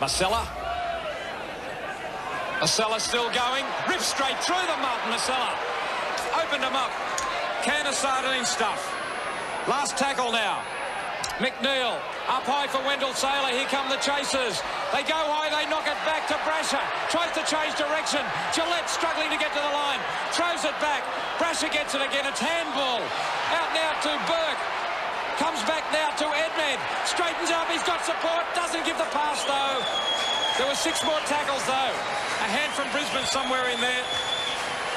Marcella still going. Rips straight through the mud. Marcella opened him up. Can of sardine stuff. Last tackle now. McNeil up high for Wendell Saylor. Here come the chasers. They go high, they knock it back to Brasher. Tries to change direction. Gillette struggling to get to the line. Throws it back. Brasher gets it again. It's handball. Out now to Burke. Comes back now to Edmed. Straightens up. He's got support. Doesn't give the pass though. There were 6 more tackles though. A hand from Brisbane somewhere in there.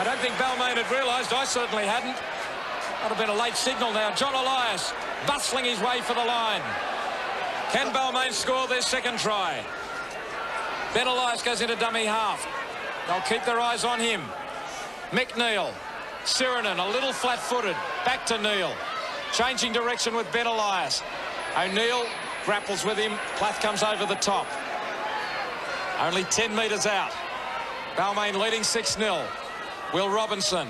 I don't think Balmain had realised. I certainly hadn't. That would have been a late signal now. John Elias bustling his way for the line. Can Balmain score their second try? Ben Elias goes into dummy half. They'll keep their eyes on him. McNeil. Sirenen a little flat-footed. Back to Neil. Changing direction with Ben Elias. O'Neill grapples with him. Plath comes over the top. Only 10 metres out. Balmain leading 6-0. Will Robinson.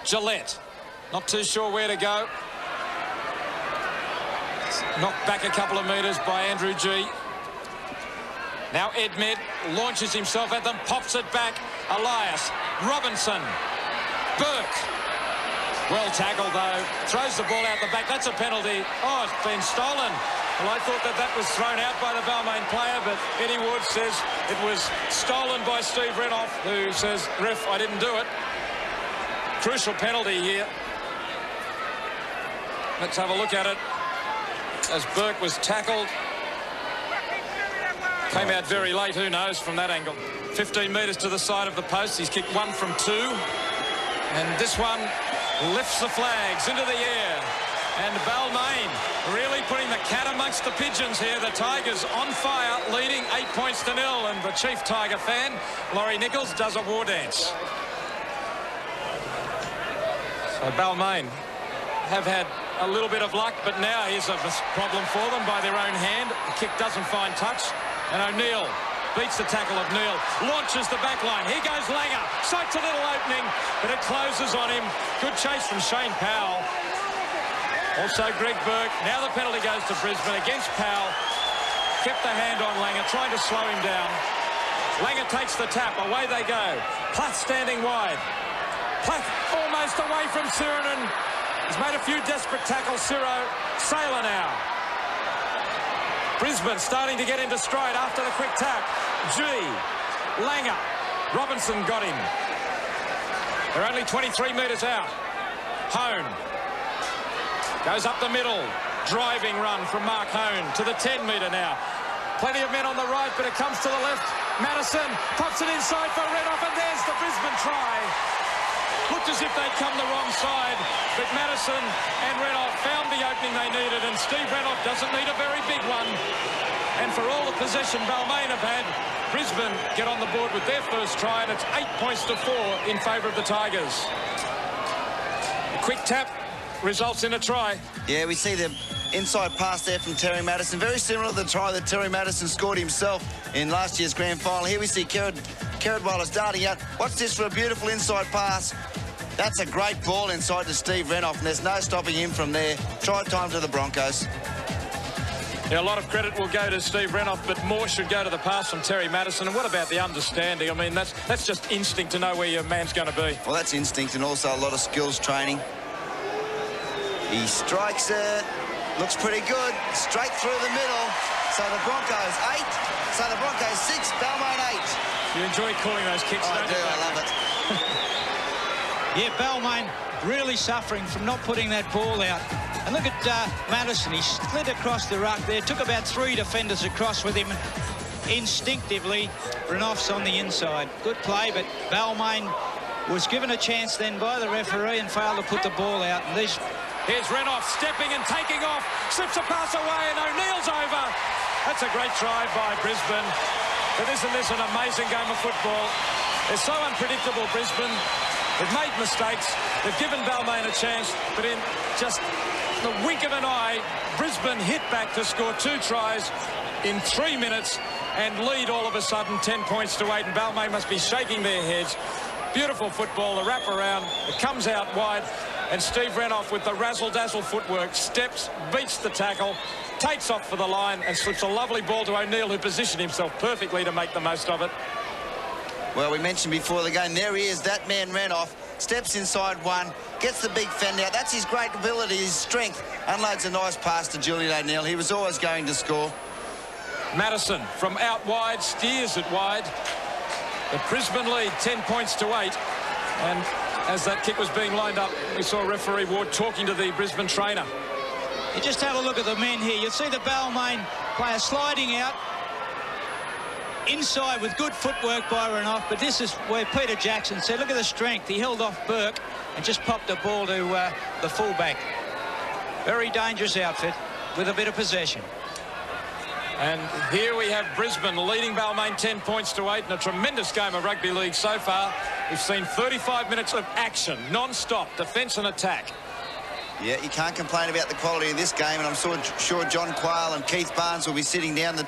Gillette. Not too sure where to go. Knocked back a couple of metres by Andrew G. Now Edmed launches himself at them. Pops it back. Elias. Robinson. Burke. Well tackled though. Throws the ball out the back. That's a penalty. Oh, it's been stolen. Well, I thought that was thrown out by the Balmain player, but Eddie Wood says it was stolen by Steve Renoff, who says, "Ref, I didn't do it." Crucial penalty here. Let's have a look at it. As Burke was tackled. Came out very late, who knows, from that angle. 15 metres to the side of the post. He's kicked 1 from 2. And this one lifts the flags into the air. And Balmain really putting the cat amongst the pigeons here. The Tigers on fire, leading 8 points to 0. And the chief Tiger fan, Laurie Nichols, does a war dance. So Balmain have had a little bit of luck, but now here's a problem for them by their own hand. The kick doesn't find touch. And O'Neill beats the tackle of Neil. Launches the back line. Here goes Langer. Sights a little opening, but it closes on him. Good chase from Shane Powell. Also Greg Burke. Now the penalty goes to Brisbane against Powell. Kept the hand on Langer, trying to slow him down. Langer takes the tap. Away they go. Plath standing wide. Plath almost away from Sirenen. He's made a few desperate tackles. Saylor now. Brisbane starting to get into stride after the quick tap. G. Langer. Robinson got him. They're only 23 metres out. Hone. Goes up the middle. Driving run from Mark Hone to the 10-metre now. Plenty of men on the right, but it comes to the left. Madison pops it inside for Renoff, and there's the Brisbane try. Looked as if they'd come the wrong side, but Madison and Renoff found the opening they needed, and Steve Renoff doesn't need a very big one. And for all the possession Balmain have had, Brisbane get on the board with their first try, and it's 8 points to 4 in favour of the Tigers. A quick tap results in a try. Yeah, we see the inside pass there from Terry Madison. Very similar to the try that Terry Madison scored himself in last year's grand final. Here we see Kerrod Wallace darting out. Watch this for a beautiful inside pass. That's a great ball inside to Steve Renoff, and there's no stopping him from there. Try time to the Broncos. Yeah, a lot of credit will go to Steve Renoff, but more should go to the pass from Terry Madison. And what about the understanding? I mean, that's just instinct to know where your man's going to be. Well, that's instinct and also a lot of skills training. He strikes it. Looks pretty good. Straight through the middle. So the Broncos 8. So the Broncos 6. Balmain 8. You enjoy calling those kicks, don't you? I love it. Yeah, Balmain really suffering from not putting that ball out. And look at Madison. He slid across the ruck there. Took about 3 defenders across with him. Instinctively, Renoff's on the inside. Good play, but Balmain was given a chance then by the referee and failed to put the ball out. And these... Here's Renoff stepping and taking off. Slips a pass away, and O'Neill's over. That's a great try by Brisbane. But isn't this an amazing game of football? They're so unpredictable, Brisbane. They've made mistakes. They've given Balmain a chance, but in just the wink of an eye, Brisbane hit back to score 2 tries in 3 minutes and lead all of a sudden 10 points to 8. And Balmain must be shaking their heads. Beautiful football, the wrap around. It comes out wide. And Steve Renouf with the razzle-dazzle footwork steps, beats the tackle, takes off for the line and slips a lovely ball to O'Neill, who positioned himself perfectly to make the most of it. Well, we mentioned before the game, there he is, that man Renouf, steps inside one, gets the big fend out. That's his great ability, his strength. Unloads a nice pass to Julian O'Neill. He was always going to score. Madison from out wide, steers it wide. The Brisbane lead 10 points to 8. And as that kick was being lined up, we saw referee Ward talking to the Brisbane trainer. You just have a look at the men here. You'll see the Balmain player sliding out inside with good footwork by Renouf, but this is where Peter Jackson said, look at the strength. He held off Burke and just popped the ball to the fullback. Very dangerous outfit with a bit of possession. And here we have Brisbane leading Balmain 10 points to 8 in a tremendous game of rugby league so far. We've seen 35 minutes of action, non-stop, defence and attack. Yeah, you can't complain about the quality of this game, and I'm sure John Quayle and Keith Barnes will be sitting down, the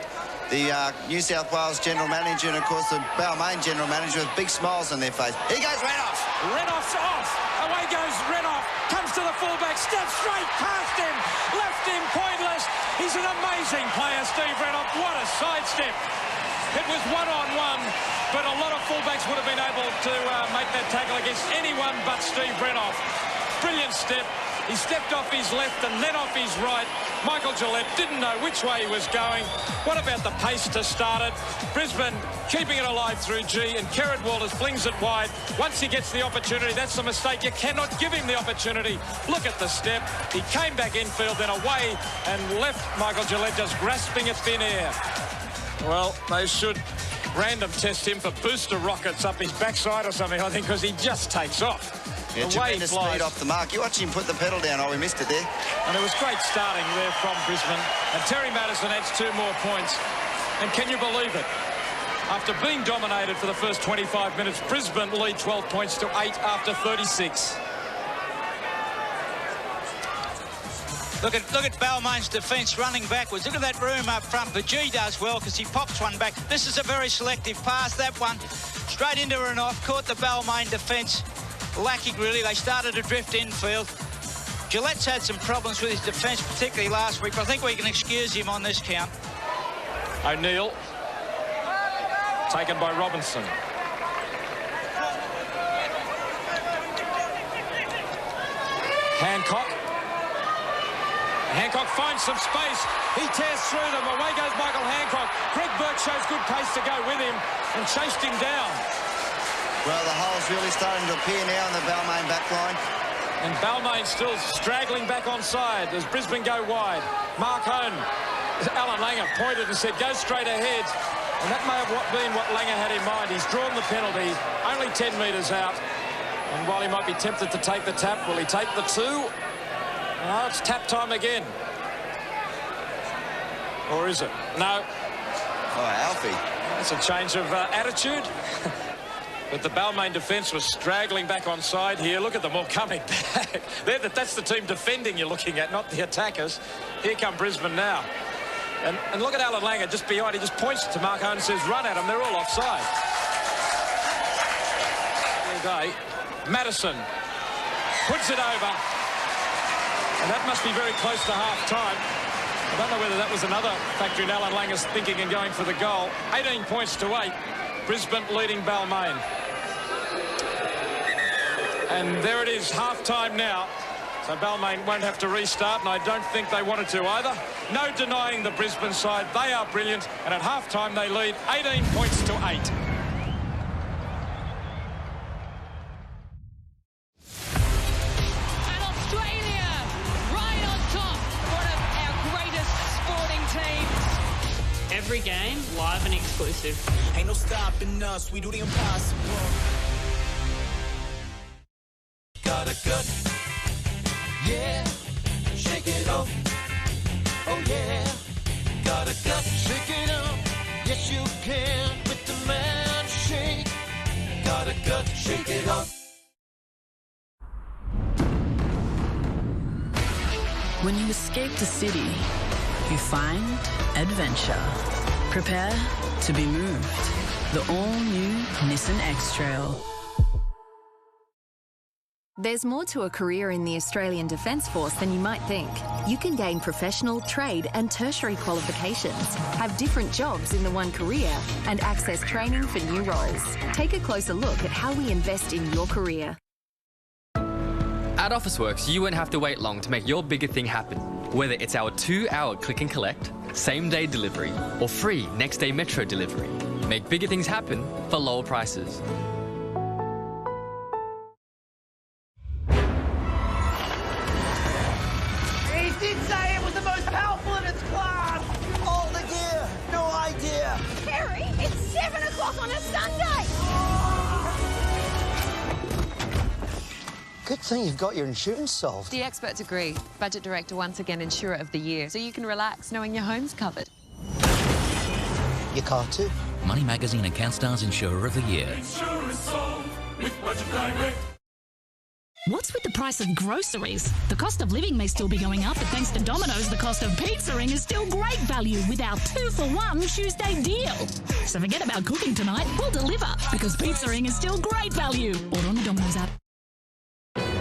New South Wales General Manager and, of course, the Balmain General Manager with big smiles on their face. Here goes Renouf. Renouf's off. Away goes Renouf. Comes to the fullback. Steps straight past him. Left him pointless. He's an amazing player, Steve Renouf. What a sidestep. It was one-on-one, but a lot of fullbacks would have been able to make that tackle against anyone but Steve Renouf. Brilliant step. He stepped off his left and then off his right. Michael Gillette didn't know which way he was going. What about the pace to start it? Brisbane keeping it alive through G, and Kerrod Walters flings it wide. Once he gets the opportunity, that's the mistake. You cannot give him the opportunity. Look at the step. He came back infield, then away and left Michael Gillette just grasping at thin air. Well, they should random test him for booster rockets up his backside or something, I think, because he just takes off. Yeah, tremendous speed off the mark. You watch him put the pedal down. Oh, we missed it there. And it was great starting there from Brisbane. And Terry Madison adds 2 more points. And can you believe it? After being dominated for the first 25 minutes, Brisbane lead 12 points to 8 after 36. Look at Balmain's defence running backwards. Look at that room up front. But G does well because he pops one back. This is a very selective pass. That one straight into Renouf. Caught the Balmain defence lacking, really. They started to drift infield. Gillette's had some problems with his defence, particularly last week, but I think we can excuse him on this count. O'Neill taken by Robinson. Hancock finds some space. He tears through them. Away goes Michael Hancock. Greg Burke shows good pace to go with him and chased him down. Well, the hole's really starting to appear now in the Balmain back line. And Balmain still straggling back onside as Brisbane go wide. Mark Hone, Alan Langer pointed and said, go straight ahead. And that may have been what Langer had in mind. He's drawn the penalty, only 10 metres out. And while he might be tempted to take the tap, will he take the 2? No, it's tap time again. Or is it? No. Oh, Alfie. That's a change of attitude. But the Balmain defence was straggling back onside here. Look at them all coming back. That's the team defending you're looking at, not the attackers. Here come Brisbane now. And look at Alan Langer just behind. He just points to Mark Hone and says, run at them. They're all offside. There Madison puts it over. And that must be very close to half-time. I don't know whether that was another factor in Alan Langer's thinking and going for the goal. 18 points to 8. Brisbane leading Balmain. And there it is, half-time now. So Balmain won't have to restart, and I don't think they wanted to either. No denying the Brisbane side. They are brilliant, and at half-time they lead 18 points to 8. And Australia, right on top, one of our greatest sporting teams. Every game, live and exclusive. Ain't no stopping us, we do the impossible. Got a gut, yeah, shake it off. Oh yeah, got a gut, shake it up. Yes you can with the man shake. Got a gut, shake it off. When you escape the city, you find adventure. Prepare to be moved. The all-new Nissan X-Trail. There's more to a career in the Australian Defence Force than you might think. You can gain professional, trade and tertiary qualifications, have different jobs in the one career and access training for new roles. Take a closer look at how we invest in your career. At Officeworks, you won't have to wait long to make your bigger thing happen. Whether it's our 2-hour click and collect, same-day delivery or free next-day metro delivery. Make bigger things happen for lower prices. He did say it was the most powerful in its class! All the gear! No idea! Terry, it's 7 o'clock on a Sunday! Good thing you've got your insurance solved. The experts agree. Budget Director once again Insurer of the Year, so you can relax knowing your home's covered. Your car too. Money Magazine and CanStar's Insurer of the Year. Insurance solved with Budget Direct. What's with the price of groceries? The cost of living may still be going up, but thanks to Domino's, the cost of pizzaing is still great value with our 2-for-1 Tuesday deal. So forget about cooking tonight, we'll deliver, because pizzaing is still great value. Order on the Domino's app.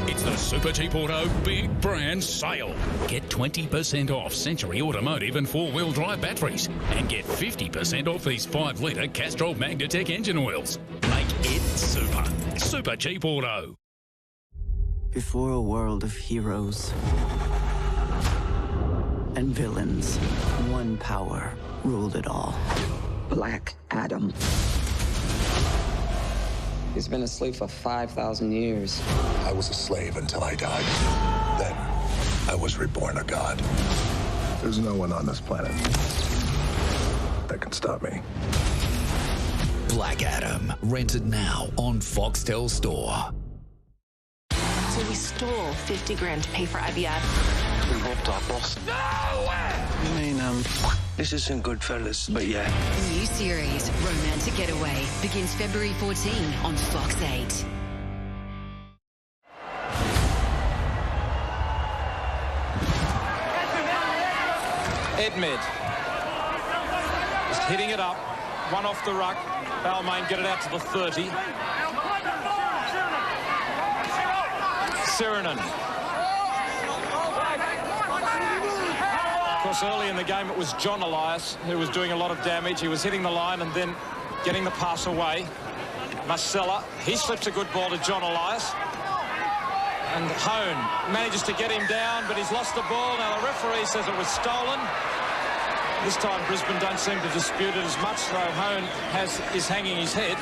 It's the Super Cheap Auto Big Brand Sale. Get 20% off Century Automotive and 4-wheel drive batteries. And get 50% off these 5-litre Castrol Magnatec engine oils. Make it super. Super Cheap Auto. Before a world of heroes and villains, one power ruled it all. Black Adam. He's been asleep for 5,000 years. I was a slave until I died. Then, I was reborn a god. There's no one on this planet that can stop me. Black Adam. Rented now on Foxtel Store. So we stole 50 grand to pay for IVF. We robbed our boss. No! I mean, this isn't Goodfellas, but yeah. New series, Romantic Getaway, begins February 14 on Fox 8. Edmed. Just hitting it up. One off the ruck. Balmain get it out to the 30. Sirinen. Of course, early in the game, it was John Elias who was doing a lot of damage. He was hitting the line and then getting the pass away. Marcella, he slips a good ball to John Elias. And Hone manages to get him down, but he's lost the ball. Now, the referee says it was stolen. This time, Brisbane don't seem to dispute it as much, though Hone is hanging his head.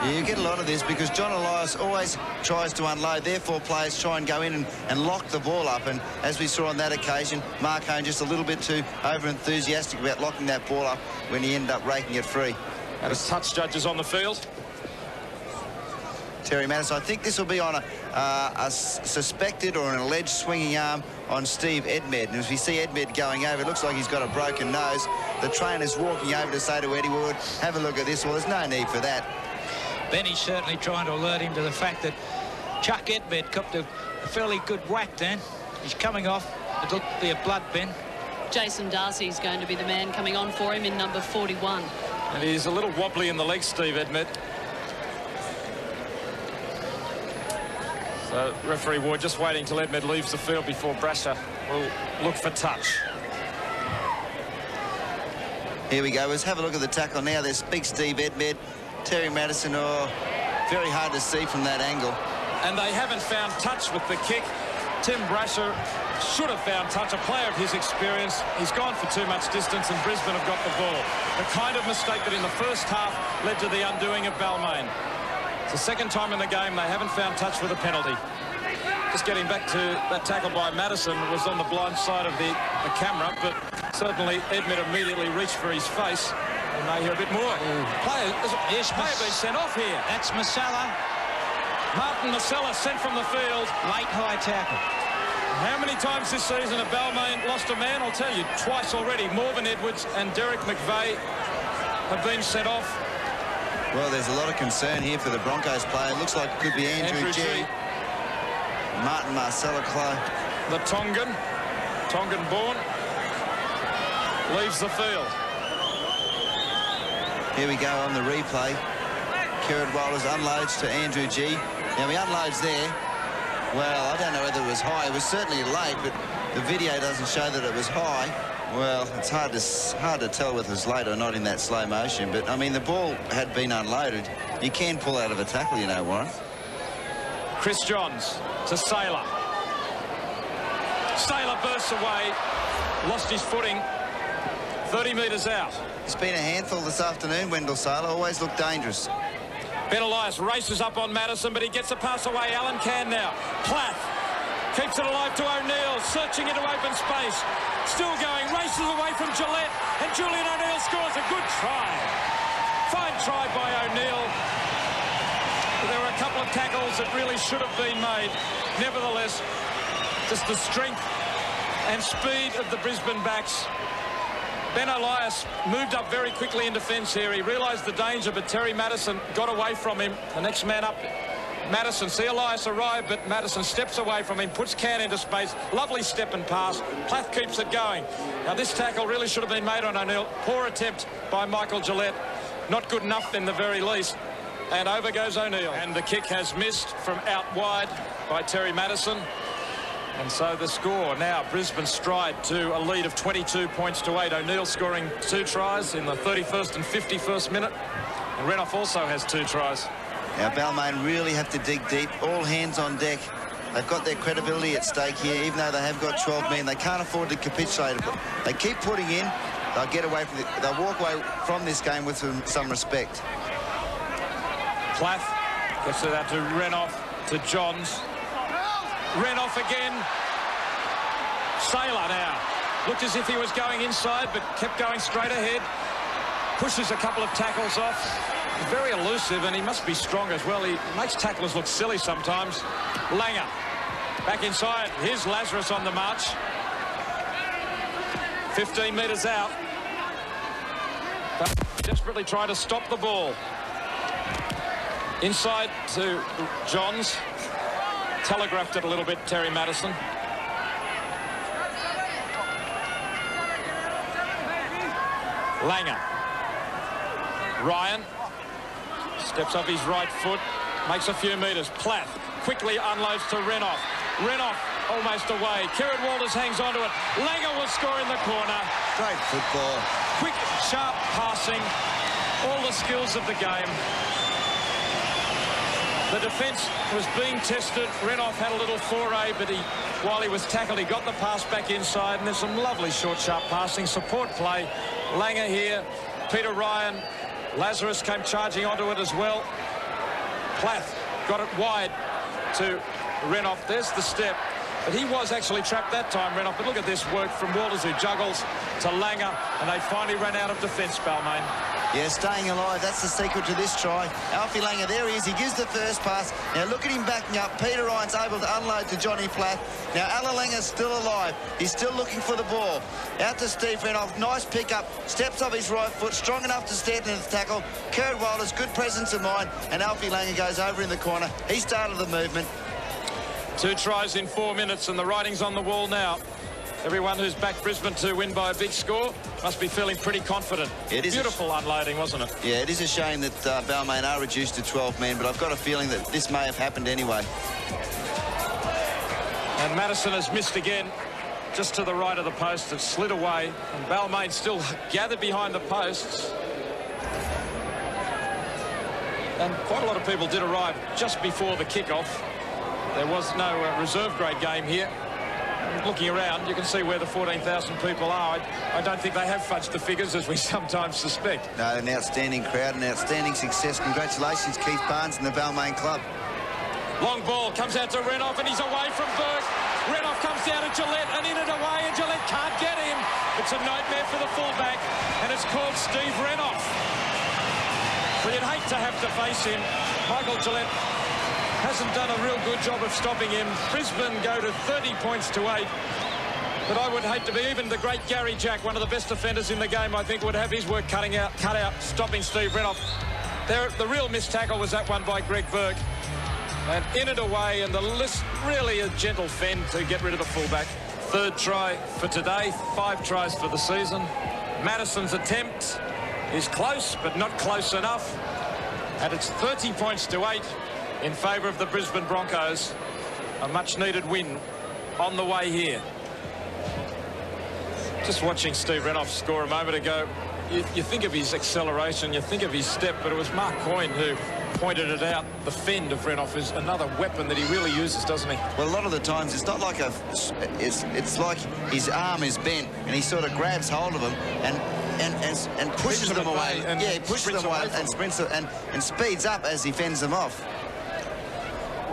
Yeah, you get a lot of this because John Elias always tries to unload. Therefore, players try and go in and lock the ball up. And as we saw on that occasion, Mark Hone just a little bit too over-enthusiastic about locking that ball up when he ended up raking it free. And his touch judges on the field. Terry Madison, I think this will be on a suspected or an alleged swinging arm on Steve Edmed. And as we see Edmed going over, it looks like he's got a broken nose. The trainer's walking over to say to Eddie Wood, have a look at this. Well, there's no need for that. Benny's certainly trying to alert him to the fact that Chuck Edmed copped a fairly good whack then. He's coming off. It'll be a blood bin. Jason Darcy's going to be the man coming on for him in number 41. And he's a little wobbly in the legs, Steve Edmed. So referee Ward just waiting till Edmed leaves the field before Brasher will look for touch. Here we go. Let's have a look at the tackle now. There's big Steve Edmed. Terry Madison, very hard to see from that angle. And they haven't found touch with the kick. Tim Brasher should have found touch. A player of his experience, he's gone for too much distance and Brisbane have got the ball. The kind of mistake that in the first half led to the undoing of Balmain. It's the second time in the game they haven't found touch with a penalty. Just getting back to that tackle by Madison was on the blind side of the camera, but certainly Edmed immediately reached for his face. We may hear a bit more. Player been sent off here. That's Marcella. Martin Marcella sent from the field. Late high tackle. How many times this season have Balmain lost a man? I'll tell you, twice already. Morvan Edwards and Derek McVeigh have been sent off. Well, there's a lot of concern here for the Broncos player. It looks like it could be Andrew G. Martin Marcella Clay. The Tongan born, leaves the field. Here we go on the replay. Kerrod Walters unloads to Andrew G. Now he unloads there. Well, I don't know whether it was high. It was certainly late, but the video doesn't show that it was high. Well, it's hard to tell whether it's late or not in that slow motion. But, I mean, the ball had been unloaded. You can pull out of a tackle, you know, Warren. Chris Johns to Saylor. Saylor bursts away. Lost his footing. 30 metres out. It's been a handful this afternoon, Wendell Saylor. Always looked dangerous. Ben Elias races up on Madison, but he gets a pass away. Allen can now. Plath keeps it alive to O'Neill, searching into open space. Still going, races away from Gillette, and Julian O'Neill scores a good try. Fine try by O'Neill. There were a couple of tackles that really should have been made. Nevertheless, just the strength and speed of the Brisbane backs. Ben Elias moved up very quickly in defence here. He realised the danger, but Terry Madison got away from him. The next man up, Madison. See Elias arrive, but Madison steps away from him, puts Can into space. Lovely step and pass. Plath keeps it going. Now, this tackle really should have been made on O'Neill. Poor attempt by Michael Gillette. Not good enough in the very least. And over goes O'Neill. And the kick has missed from out wide by Terry Madison. And so the score now, Brisbane stride to a lead of 22 points to 8. O'Neill scoring 2 tries in the 31st and 51st minute. And Renouf also has 2 tries. Now, Balmain really have to dig deep. All hands on deck. They've got their credibility at stake here, even though they have got 12 men. They can't afford to capitulate. They keep putting in. They'll get away from it. They'll walk away from this game with some respect. Plath gets it out to Renouf, to Johns. Renouf again. Saylor now. Looked as if he was going inside, but kept going straight ahead. Pushes a couple of tackles off. He's very elusive, and he must be strong as well. He makes tacklers look silly sometimes. Langer back inside. Here's Lazarus on the march. 15 metres out. But desperately trying to stop the ball. Inside to Johns. Telegraphed it a little bit, Terry Madison. Langer. Ryan steps off his right foot, makes a few metres. Plath quickly unloads to Renouf. Renouf almost away. Kieran Walters hangs onto it. Langer will score in the corner. Great football. Quick, sharp passing. All the skills of the game. The defence was being tested. Renouf had a little foray, but while he was tackled, he got the pass back inside, and there's some lovely short, sharp passing. Support play. Langer here. Peter Ryan. Lazarus came charging onto it as well. Plath got it wide to Renouf. There's the step. But he was actually trapped that time, Renouf. But look at this work from Walters, who juggles, to Langer, and they finally ran out of defence, Balmain. Yeah, staying alive, that's the secret to this try. Alfie Langer, there he is. He gives the first pass. Now look at him backing up. Peter Ryan's able to unload to Johnny Plath. Now Alan Langer's still alive. He's still looking for the ball. Out to Steve Renouf. Nice pick-up. Steps off his right foot. Strong enough to stand in the tackle. Kerrod Walters, good presence of mind. And Alfie Langer goes over in the corner. He started the movement. 2 tries in 4 minutes, and the writing's on the wall now. Everyone who's backed Brisbane to win by a big score must be feeling pretty confident. It is beautiful unloading, wasn't it? Yeah, it is a shame that Balmain are reduced to 12 men, but I've got a feeling that this may have happened anyway. And Madison has missed again, just to the right of the post. It's slid away, and Balmain still gathered behind the posts. And quite a lot of people did arrive just before the kick-off. There was no reserve-grade game here. Looking around, you can see where the 14,000 people are. I don't think they have fudged the figures, as we sometimes suspect. No, an outstanding crowd, an outstanding success. Congratulations, Keith Barnes and the Balmain club. Long ball comes out to Renouf, and he's away from Burke. Renouf comes down to Gillette, and in and away, and Gillette can't get him. It's a nightmare for the fullback, and it's called Steve Renouf. Well, you'd hate to have to face him. Michael Gillette hasn't done a real good job of stopping him. Brisbane go to 30 points to 8. But I would hate to be, even the great Gary Jack, one of the best defenders in the game, I think would have his work cut out, stopping Steve Renouf. The real missed tackle was that one by Greg Burke. And in and away, and the list really a gentle fend to get rid of the fullback. 3rd try for today, 5 tries for the season. Madison's attempt is close, but not close enough. And it's 30 points to 8 in favour of the Brisbane Broncos. a much-needed win on the way here. Just watching Steve Renouf score a moment ago, you think of his acceleration, you think of his step, but it was Mark Coyne who pointed it out. The fend of Renouf is another weapon that he really uses, doesn't he? Well, a lot of the times it's not like it's like his arm is bent and he sort of grabs hold of him and pushes them away. Yeah, he pushes them away and sprints and speeds up as he fends them off.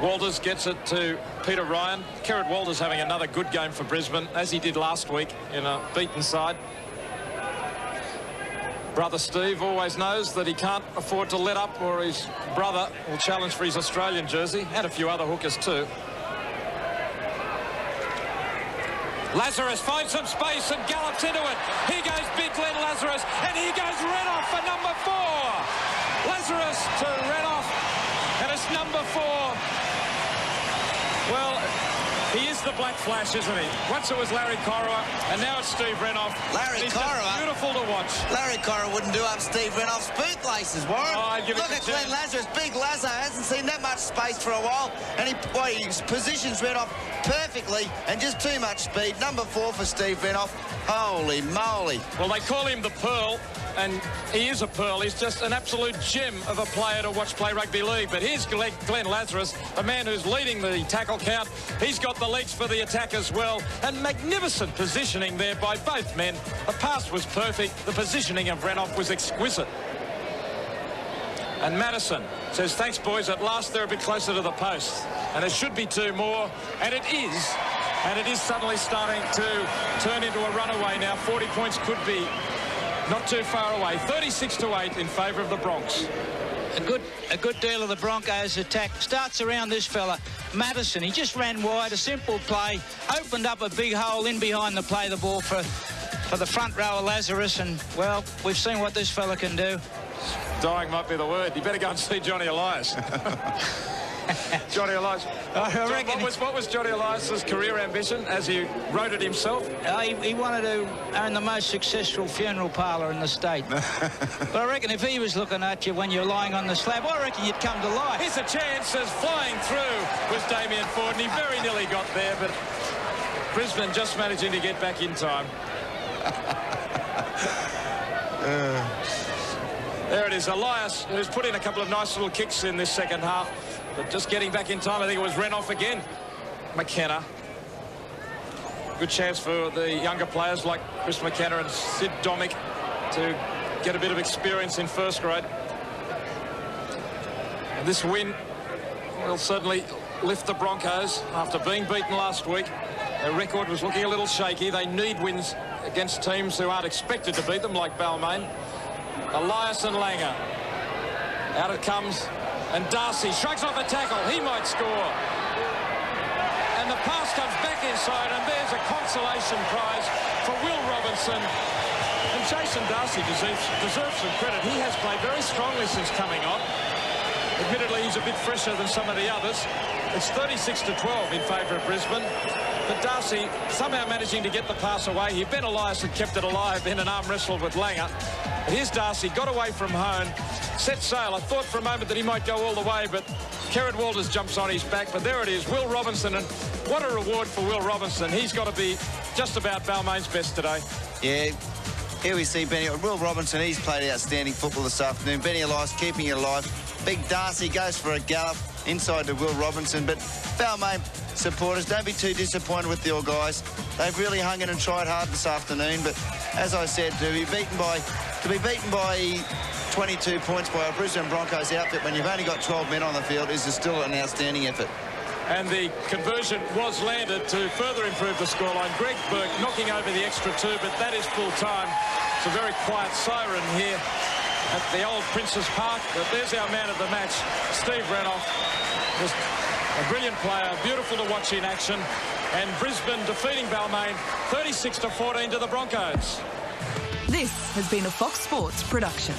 Walters gets it to Peter Ryan. Kerrod Walters having another good game for Brisbane, as he did last week in a beaten side. Brother Steve always knows that he can't afford to let up, or his brother will challenge for his Australian jersey, and a few other hookers too. Lazarus finds some space and gallops into it. Here goes Big Glenn Lazarus, and here goes Renouf for number 4. Lazarus to Renouf, and it's number 4. Well, he is the Black Flash, isn't he? Once it was Larry Corowa, and now it's Steve Renouf. Larry Corowa? Beautiful to watch. Larry Corowa wouldn't do up Steve Renouf's boot laces, Warren. Oh, look at Glenn Lazarus. Big Lazo hasn't seen that much space for a while, and he positions Renouf perfectly, and just too much speed. Number 4 for Steve Renouf. Holy moly. Well, they call him the Pearl, and he is a pearl. He's just an absolute gem of a player to watch play rugby league. But here's Glenn Lazarus, the man who's leading the tackle count. He's got the legs for the attack as well, and magnificent positioning there by both men. The pass was perfect. The positioning of Renouf was exquisite. And Madison says, thanks, boys. At last they're a bit closer to the post. And there should be 2 more. And it is. And it is suddenly starting to turn into a runaway now. 40 points could be not too far away. 36-8 in favour of the Bronx. A good deal of the Broncos' attack starts around this fella, Madison. He just ran wide, a simple play, opened up a big hole in behind the play the ball for the front row of Lazarus, and, well, we've seen what this fella can do. Dying might be the word. You better go and see Johnny Elias. Johnny Elias. I reckon what was Johnny Elias's career ambition, as he wrote it himself? He wanted to own the most successful funeral parlour in the state. But I reckon if he was looking at you when you're lying on the slab, I reckon you'd come to life. Here's a chance, as flying through was Damien Ford, and he very nearly got there, but Brisbane just managing to get back in time. There it is, Elias, who's put in a couple of nice little kicks in this second half, but just getting back in time. I think it was Renouf again. McKenna. Good chance for the younger players like Chris McKenna and Sid Domick to get a bit of experience in first grade. And this win will certainly lift the Broncos after being beaten last week. Their record was looking a little shaky. They need wins against teams who aren't expected to beat them, like Balmain. Elias and Langer. Out it comes, and Darcy shrugs off a tackle. He might score. And the pass comes back inside, and there's a consolation prize for Will Robinson. And Jason Darcy deserves some credit. He has played very strongly since coming on. Admittedly, he's a bit fresher than some of the others. It's 36-12 in favour of Brisbane. But Darcy somehow managing to get the pass away. He, Ben Elias, had kept it alive in an arm wrestle with Langer. But here's Darcy, got away from home, set sail. I thought for a moment that he might go all the way, but Kerrod Walters jumps on his back. But there it is, Will Robinson, and what a reward for Will Robinson. He's got to be just about Balmain's best today. Yeah, here we see Will Robinson. He's played outstanding football this afternoon. Benny Elias keeping it alive. Big Darcy goes for a gallop inside to Will Robinson. But Balmain supporters, don't be too disappointed with your guys. They've really hung in and tried hard this afternoon. But as I said, to be beaten by 22 points by a Brisbane Broncos outfit when you've only got 12 men on the field is still an outstanding effort. And the conversion was landed to further improve the scoreline. Greg Burke knocking over the extra 2, but that is full time. It's a very quiet siren here at the old Princes Park. But there's our man of the match, Steve Renouf. Just a brilliant player, beautiful to watch in action. And Brisbane defeating Balmain 36-14 to the Broncos. This has been a Fox Sports production.